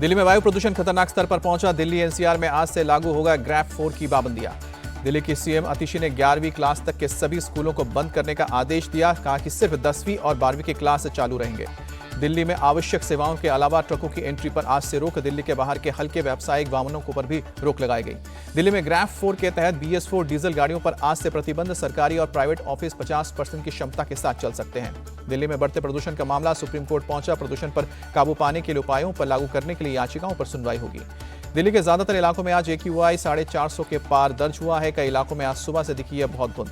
दिल्ली में वायु प्रदूषण खतरनाक स्तर पर पहुंचा। दिल्ली एनसीआर में आज से लागू होगा ग्रेड 4 की पाबंदियां। दिल्ली की सीएम अतिशी ने 11वीं क्लास तक के सभी स्कूलों को बंद करने का आदेश दिया। कहा कि सिर्फ 10वीं और 12वीं की क्लास चालू रहेंगे। दिल्ली में आवश्यक सेवाओं के अलावा ट्रकों की एंट्री पर आज से रोक। दिल्ली के बाहर के हल्के व्यावसायिक वाहनों पर भी रोक लगाई गई। दिल्ली में ग्रेड 4 के तहत BS4 डीजल गाड़ियों पर आज से प्रतिबंध। सरकारी और प्राइवेट ऑफिस 50% की क्षमता के साथ चल सकते हैं। दिल्ली में बढ़ते प्रदूषण का मामला सुप्रीम कोर्ट पहुंचा। प्रदूषण पर काबू पाने के लिए उपायों पर लागू करने के लिए याचिकाओं पर सुनवाई होगी। दिल्ली के ज्यादातर इलाकों में आज AQI 450 के पार दर्ज हुआ है। कई इलाकों में आज सुबह से दिखी है बहुत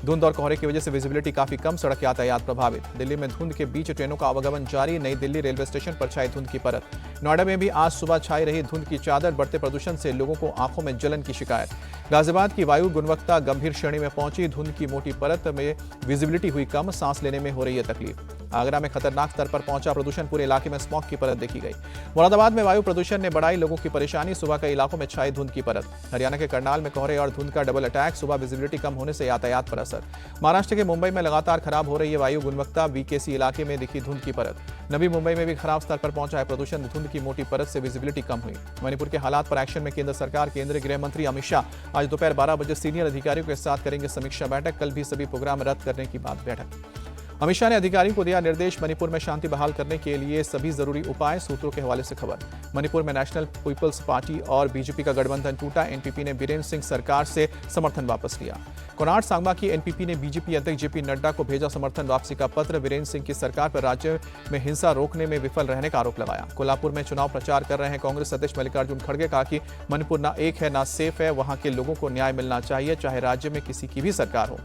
धुंध और कोहरे की वजह से विजिबिलिटी काफी कम, सड़क यातायात प्रभावित। दिल्ली में धुंध के बीच ट्रेनों का आवागमन जारी। नई दिल्ली रेलवे स्टेशन पर छाई धुंध की परत। नोएडा में भी आज सुबह छाई रही धुंध की चादर। बढ़ते प्रदूषण से लोगों को आंखों में जलन की शिकायत। गाजियाबाद की वायु गुणवत्ता गंभीर श्रेणी में पहुंची। धुंध की मोटी परत में विजिबिलिटी हुई कम, सांस लेने में हो रही है तकलीफ। आगरा में खतरनाक स्तर पर पहुंचा प्रदूषण। पूरे इलाके में स्मॉग की परत देखी गई। मुरादाबाद में वायु प्रदूषण ने बढ़ाई लोगों की परेशानी। सुबह कई इलाकों में छाई धुंध की परत। हरियाणा के करनाल में कोहरे और धुंध का डबल अटैक। सुबह विजिबिलिटी कम होने से यातायात पर असर। महाराष्ट्र के मुंबई में लगातार खराब हो रही है वायु गुणवत्ता। BKC इलाके में दिखी धुंध की परत। नवी मुंबई में भी खराब स्तर पर पहुंचा है प्रदूषण। धुंध की मोटी परत से विजिबिलिटी कम हुई। मणिपुर के हालात पर एक्शन में केंद्र सरकार। केंद्रीय गृह मंत्री अमित शाह आज दोपहर 12 बजे सीनियर अधिकारियों के साथ करेंगे समीक्षा बैठक। कल भी सभी प्रोग्राम रद्द करने की बात बैठक। अमित शाह ने अधिकारियों को दिया निर्देश। मणिपुर में शांति बहाल करने के लिए सभी जरूरी उपाय। सूत्रों के हवाले से खबर। मणिपुर में नेशनल पीपल्स पार्टी और बीजेपी का गठबंधन टूटा। NPP ने बीरेंद्र सिंह सरकार से समर्थन वापस लिया। कोणार्क सांबा की NPP ने बीजेपी अध्यक्ष JP नड्डा को भेजा समर्थन वापसी का पत्र। वीरेंद्र सिंह की सरकार पर राज्य में हिंसा रोकने में विफल रहने का आरोप लगाया। कोल्हापुर में चुनाव प्रचार कर रहे हैं कांग्रेस अध्यक्ष मल्लिकार्जुन खड़गे। कहा कि मणिपुर ना एक है ना सेफ है। वहां के लोगों को न्याय मिलना चाहिए, चाहे राज्य में किसी की भी सरकार हो।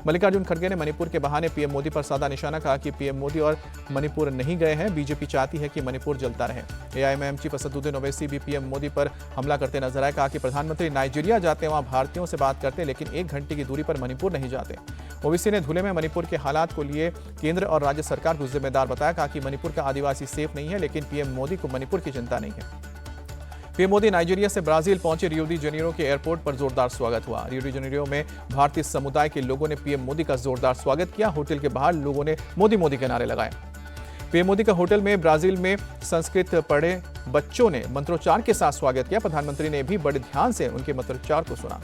मल्लिकार्जुन खड़गे ने मणिपुर के बहाने PM मोदी पर साधा निशाना। कहा कि PM मोदी और मणिपुर नहीं गए हैं। बीजेपी चाहती है कि मणिपुर जलता रहे। AIMM चीफ असदुद्दीन ओवैसी भी PM मोदी पर हमला करते नजर आए। कहा कि प्रधानमंत्री नाइजीरिया जाते हैं, वहां भारतीयों से बात करते हैं, लेकिन 1 घंटे की दूरी पर मणिपुर नहीं जाते। ओवैसी ने धुले में मणिपुर के हालात को लिए केंद्र और राज्य सरकार को जिम्मेदार बताया। कहा कि मणिपुर का आदिवासी सेफ नहीं है, लेकिन PM मोदी को मणिपुर की चिंता नहीं है। PM मोदी नाइजीरिया से ब्राजील पहुंचे। रियो डी जेनेरो के एयरपोर्ट पर जोरदार स्वागत हुआ। रियो डी जेनेरो में भारतीय समुदाय के लोगों ने PM मोदी का जोरदार स्वागत किया। होटल के बाहर लोगों ने मोदी मोदी के नारे लगाए। PM मोदी का होटल में ब्राजील में संस्कृत पढ़े बच्चों ने मंत्रोच्चार के साथ स्वागत किया। प्रधानमंत्री ने भी बड़े ध्यान से उनके मंत्रोच्चार को सुना।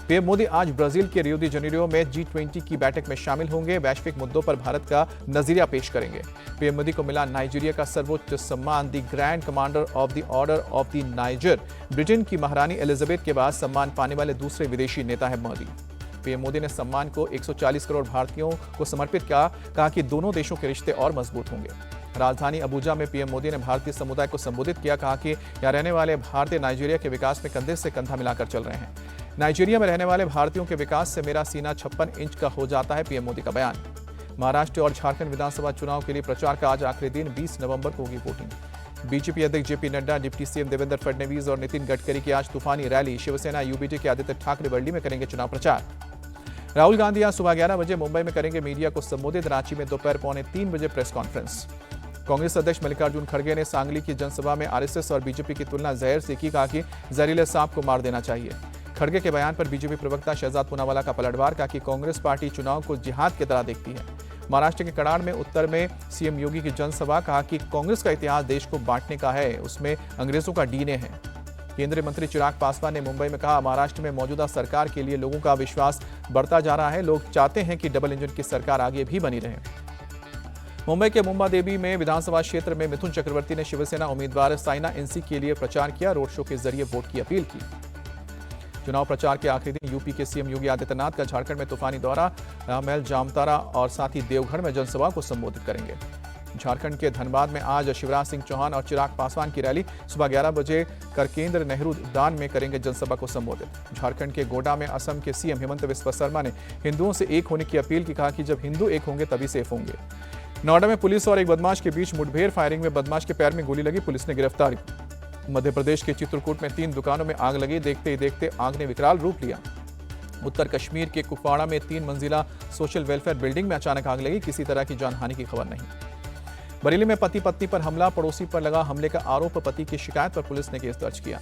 PM मोदी आज ब्राजील के रियो डी जेनेरो में G20 की बैठक में शामिल होंगे। वैश्विक मुद्दों पर भारत का नजरिया पेश करेंगे। PM मोदी को मिला नाइजीरिया का सर्वोच्च सम्मान the grand commander of the order of the niger. Britain की महारानी एलिजाबेथ के बाद सम्मान पाने वाले दूसरे विदेशी नेता है मोदी। PM मोदी ने सम्मान को 140 करोड़ भारतीयों को समर्पित किया। कहा कि दोनों देशों के रिश्ते और मजबूत होंगे। राजधानी अबुजा में PM मोदी ने भारतीय समुदाय को संबोधित किया। कहा कि यहाँ रहने वाले भारतीय नाइजीरिया के विकास में कंधे से कंधा मिलाकर चल रहे हैं। नाइजीरिया में रहने वाले भारतीयों के विकास से मेरा सीना 56 इंच का हो जाता है, PM मोदी का बयान। महाराष्ट्र और झारखंड विधानसभा चुनाव के लिए प्रचार का आज आखिरी दिन। 20 नवंबर को होगी वोटिंग। बीजेपी अध्यक्ष JP Nadda, deputy CM Devendra Fadnavis और नितिन गडकरी की आज तूफानी रैली। शिवसेना UBT के आदित्य ठाकरे वर्ली में करेंगे चुनाव प्रचार। राहुल गांधी आज सुबह 11 बजे मुंबई में करेंगे मीडिया को संबोधित। रांची में दोपहर 2:45 बजे प्रेस कॉन्फ्रेंस। कांग्रेस अध्यक्ष मल्लिकार्जुन खड़गे ने सांगली की जनसभा में RSS और बीजेपी की तुलना जहर से की। कहा कि जहरीले सांप को मार देना चाहिए। खड़गे के बयान पर बीजेपी प्रवक्ता शहजाद पूनावाला का पलटवार। कहा कि कांग्रेस पार्टी चुनाव को जिहाद की तरह देखती है। महाराष्ट्र के कड़ाड़ में उत्तर में CM योगी की जनसभा। कहा कि कांग्रेस का इतिहास देश को बांटने का है, उसमें अंग्रेजों का DNA है। केंद्रीय मंत्री चिराग पासवान ने मुंबई में कहा, महाराष्ट्र में मौजूदा सरकार के लिए लोगों का विश्वास बढ़ता जा रहा है। लोग चाहते हैं कि डबल इंजन की सरकार आगे भी बनी रहे। मुंबई के मुंबादेवी में विधानसभा क्षेत्र में मिथुन चक्रवर्ती ने शिवसेना उम्मीदवार साइना NC के लिए प्रचार किया। रोड शो के जरिए वोट की अपील की। चुनाव प्रचार के आखिरी दिन UP के CM योगी आदित्यनाथ का झारखंड में तूफानी दौरा। रामहल, जामताड़ा और साथ ही देवघर में जनसभा को संबोधित करेंगे। झारखंड के धनबाद में आज शिवराज सिंह चौहान और चिराग पासवान की रैली। सुबह 11 बजे करकेंद्र नेहरू उद्यान में करेंगे जनसभा को संबोधित। झारखंड के गोड्डा में असम के CM हेमंत बिस्वा शर्मा ने हिंदुओं से एक होने की अपील की। कहा कि जब हिंदू एक होंगे तभी सेफ होंगे। नोएडा में पुलिस और एक बदमाश के बीच मुठभेड़। फायरिंग में बदमाश के पैर में गोली लगी, पुलिस ने गिरफ्तारी। मध्य प्रदेश के चित्रकूट में 3 दुकानों में आग लगी। देखते ही देखते आग ने विकराल रूप लिया। उत्तर कश्मीर के कुपवाड़ा में 3 मंजिला सोशल वेलफेयर बिल्डिंग में अचानक आग लगी। किसी तरह की जानहानि की खबर नहीं। बरेली में पति पत्नी पर हमला, पड़ोसी पर लगा हमले का आरोप। पति की शिकायत पर पुलिस ने केस दर्ज किया।